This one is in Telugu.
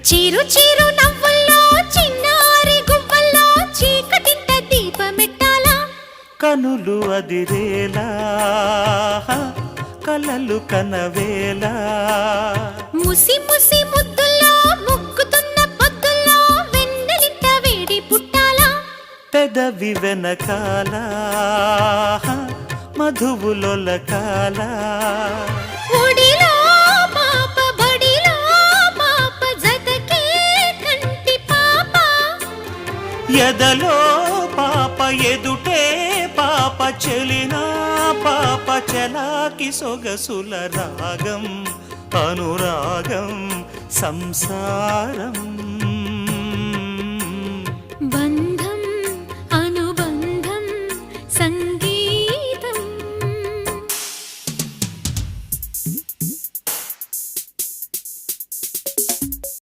చీరు చీరు నవ్వుల్లో చిన్నారి గువ్వల్లో చీకటింట దీపమెట్టాలా కనులు అదిరేలా కలలు కనవేలా ముసి ముసి ముద్దుల్లో ముగ్గుతున్న పొద్దుల్లో వెన్నెలింట వేడి పుట్టాలా పెదవి వెనకాల మధువులొలకాల ఒడిలో పాప బడిలో పాప జతకే కంటి పాప ఎదలో పాప ఎదుటే పాప చెలినా పాప చలాకి సొగసుల రాగం అనురాగం సంసారం